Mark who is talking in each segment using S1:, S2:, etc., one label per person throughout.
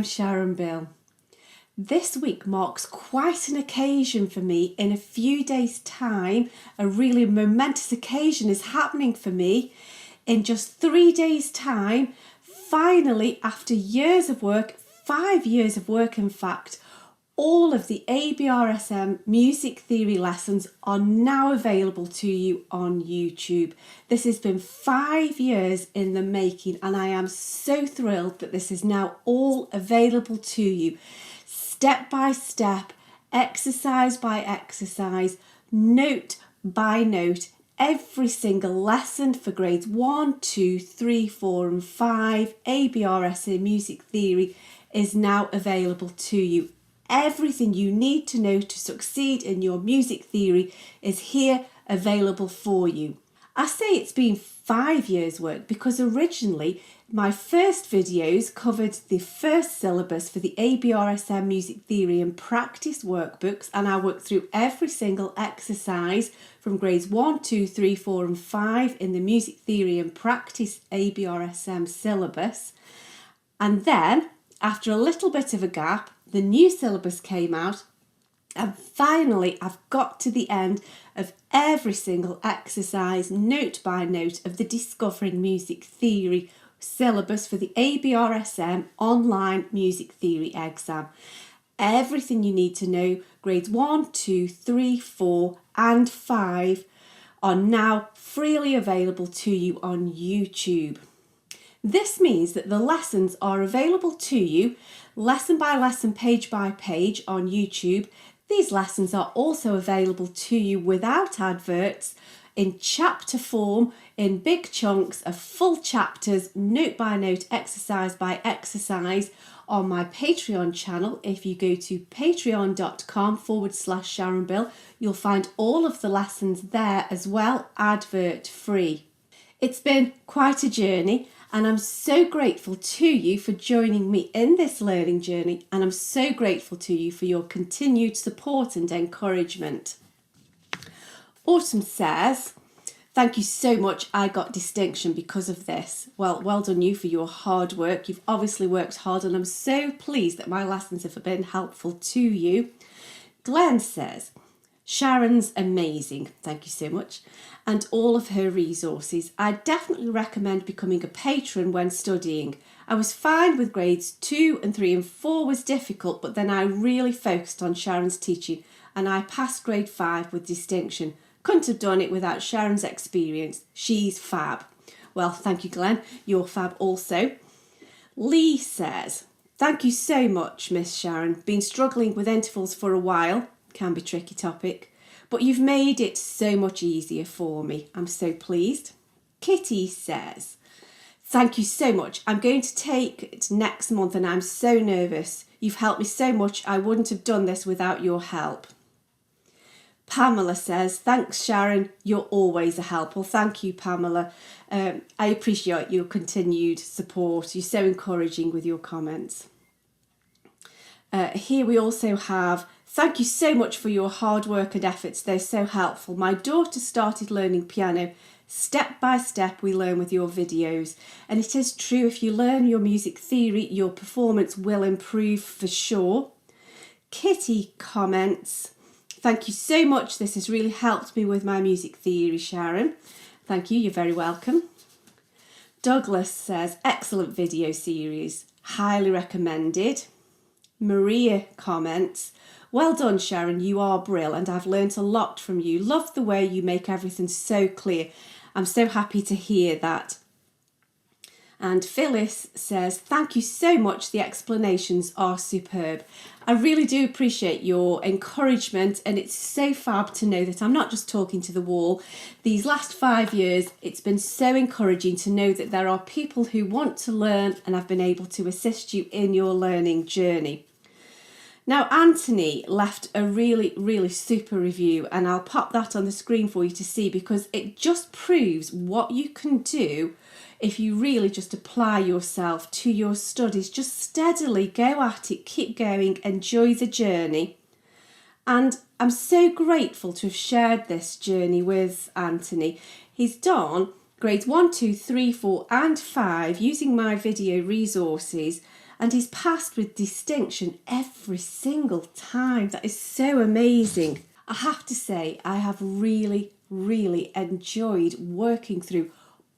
S1: I'm Sharon Bill. This week marks quite an occasion for me. In a few days' time, a really momentous occasion is happening for me. In just 3 days' time, finally, after years of work, 5 years of work in fact, all of the ABRSM Music Theory lessons are now available to you on YouTube. This has been 5 years in the making, and I am so thrilled that this is now all available to you. Step by step, exercise by exercise, note by note, every single lesson for grades 1, 2, 3, 4 and 5 ABRSM Music Theory is now available to you. Everything you need to know to succeed in your music theory is here available for you. I say it's been 5 years' work because originally my first videos covered the first syllabus for the ABRSM Music Theory and Practice workbooks, and I worked through every single exercise from grades 1, 2, 3, 4 and 5 in the Music Theory and Practice ABRSM syllabus. And then, after a little bit of a gap, the new syllabus came out, and finally I've got to the end of every single exercise, note by note, of the Discovering Music Theory syllabus for the ABRSM Online Music Theory Exam. Everything you need to know, grades 1, 2, 3, 4 and 5 are now freely available to you on YouTube. This means that the lessons are available to you lesson by lesson, page by page on YouTube. These lessons are also available to you without adverts, in chapter form, in big chunks of full chapters, note by note, exercise by exercise on my Patreon channel. If you go to patreon.com/Sharon Bill, you'll find all of the lessons there as well, advert free. It's been quite a journey, and I'm so grateful to you for joining me in this learning journey, and I'm so grateful to you for your continued support and encouragement. Autumn says, thank you so much, I got distinction because of this. Well done you for your hard work. You've obviously worked hard, and I'm so pleased that my lessons have been helpful to you. Glenn says, Sharon's amazing, thank you so much, and all of her resources. I definitely recommend becoming a patron when studying. I was fine with grades 2 and 3 and 4 was difficult, but then I really focused on Sharon's teaching and I passed grade 5 with distinction. Couldn't have done it without Sharon's experience. She's fab. Well, thank you, Glenn. You're fab also. Lee says, thank you so much, Miss Sharon. Been struggling with intervals for a while. Can be a tricky topic, but you've made it so much easier for me. I'm so pleased. Kitty says, thank you so much. I'm going to take it next month and I'm so nervous. You've helped me so much. I wouldn't have done this without your help. Pamela says, thanks Sharon, you're always a help. Well, thank you, Pamela. I appreciate your continued support. You're so encouraging with your comments. Here we also have, thank you so much for your hard work and efforts. They're so helpful. My daughter started learning piano. Step by step we learn with your videos. And it is true, if you learn your music theory, your performance will improve for sure. Kitty comments, thank you so much. This has really helped me with my music theory, Sharon. Thank you, you're very welcome. Douglas says, excellent video series. Highly recommended. Maria comments, well done, Sharon, you are brill and I've learnt a lot from you. Love the way you make everything so clear. I'm so happy to hear that. And Phyllis says, thank you so much. The explanations are superb. I really do appreciate your encouragement, and it's so fab to know that I'm not just talking to the wall. These last 5 years, it's been so encouraging to know that there are people who want to learn, and I've been able to assist you in your learning journey. Now, Anthony left a really super review, and I'll pop that on the screen for you to see, because it just proves what you can do if you really just apply yourself to your studies. Just steadily go at it, keep going, enjoy the journey. And I'm so grateful to have shared this journey with Anthony. He's done grades 1, 2, 3, 4 and 5 using my video resources. and he's passed with distinction every single time. That is so amazing. I have to say, I have really enjoyed working through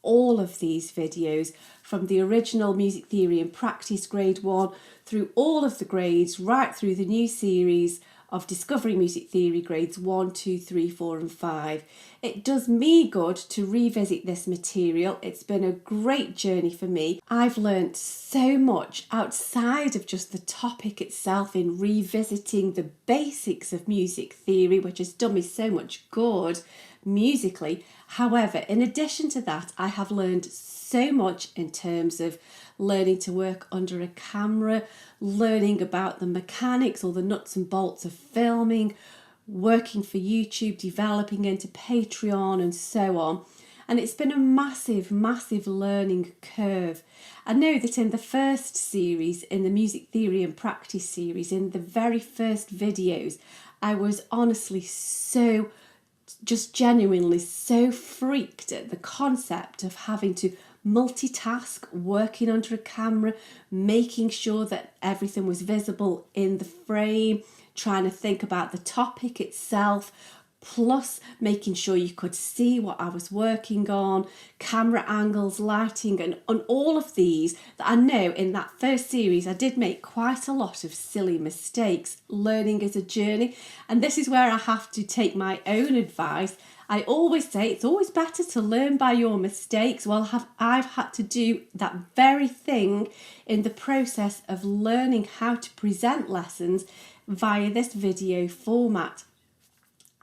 S1: all of these videos, from the original Music Theory and Practice Grade 1 through all of the grades, right through the new series of Discovering Music Theory Grades 1, 2, 3, 4 and 5. It does me good to revisit this material. It's been a great journey for me. I've learnt so much outside of just the topic itself in revisiting the basics of music theory, which has done me so much good musically. However, in addition to that, I have learned so much in terms of learning to work under a camera, learning about the mechanics or the nuts and bolts of filming, working for YouTube, developing into Patron and so on. And it's been a massive learning curve. I know that in the first series, in the Music Theory and Practice series, in the very first videos, I was honestly just genuinely so freaked at the concept of having to multitask, working under a camera, making sure that everything was visible in the frame, trying to think about the topic itself, plus making sure you could see what I was working on, camera angles, lighting, and on all of these that I know in that first series I did make quite a lot of silly mistakes. Learning is a journey, and this is where I have to take my own advice. I always say it's always better to learn by your mistakes. Well, I've had to do that very thing in the process of learning how to present lessons via this video format.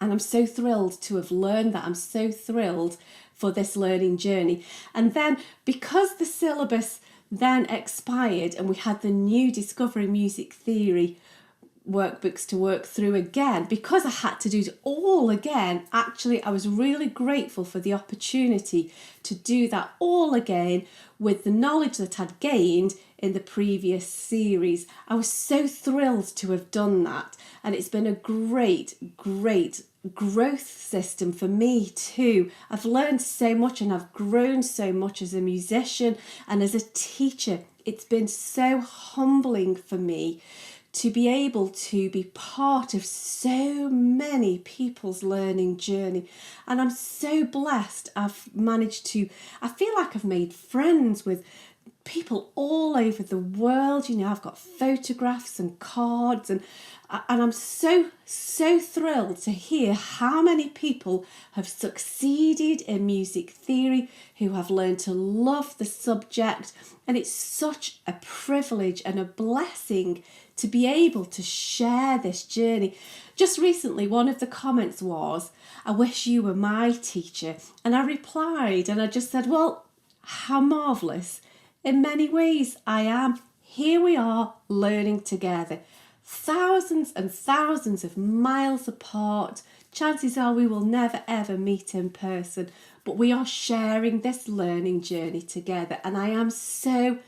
S1: And I'm so thrilled to have learned that. I'm so thrilled for this learning journey. And then because the syllabus then expired and we had the new Discovering Music Theory workbooks to work through again, because I had to do it all again, actually I was really grateful for the opportunity to do that all again with the knowledge that I'd gained in the previous series. I was so thrilled to have done that, and it's been a great growth system for me too. I've learned so much and I've grown so much as a musician and as a teacher. It's been so humbling for me to be able to be part of so many people's learning journey. And I'm so blessed. I feel like I've made friends with people all over the world. You know, I've got photographs and cards, and I'm so thrilled to hear how many people have succeeded in music theory, who have learned to love the subject. And it's such a privilege and a blessing to be able to share this journey. Just recently, one of the comments was, "I wish you were my teacher." And I replied and I just said, well, how marvellous. In many ways I am. Here we are learning together, thousands and thousands of miles apart. Chances are we will never ever meet in person, but we are sharing this learning journey together, and I am so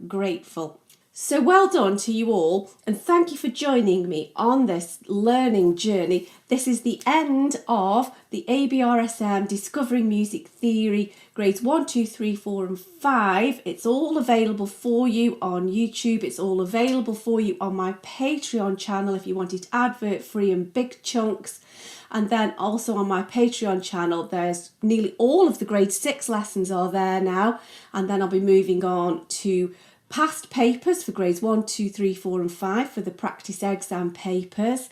S1: grateful. So well done to you all, and thank you for joining me on this learning journey. This is the end of the ABRSM Discovering Music Theory Grades 1, 2, 3, 4 and 5. It's all available for you on YouTube. It's all available for you on my Patreon channel if you want it advert free and big chunks. And then also on my Patreon channel, there's nearly all of the grade 6 lessons are there now. And then I'll be moving on to past papers for grades 1, 2, 3, 4 and 5 for the practice exam papers.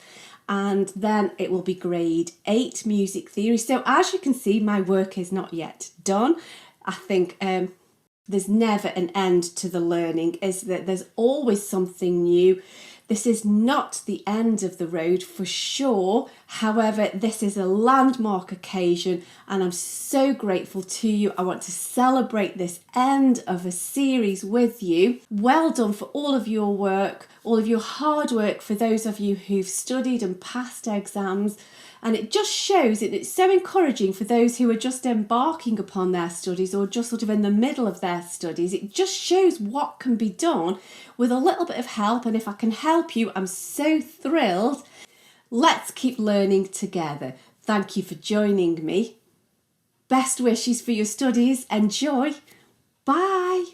S1: And then it will be grade 8 music theory. So as you can see, my work is not yet done. I think there's never an end to the learning, is that there's always something new. This is not the end of the road for sure. However, this is a landmark occasion and I'm so grateful to you. I want to celebrate this end of a series with you. Well done for all of your work, all of your hard work, for those of you who've studied and passed exams. And it just shows it's so encouraging for those who are just embarking upon their studies or just sort of in the middle of their studies. It just shows what can be done with a little bit of help. And if I can help you, I'm so thrilled. Let's keep learning together. Thank you for joining me. Best wishes for your studies. Enjoy. Bye.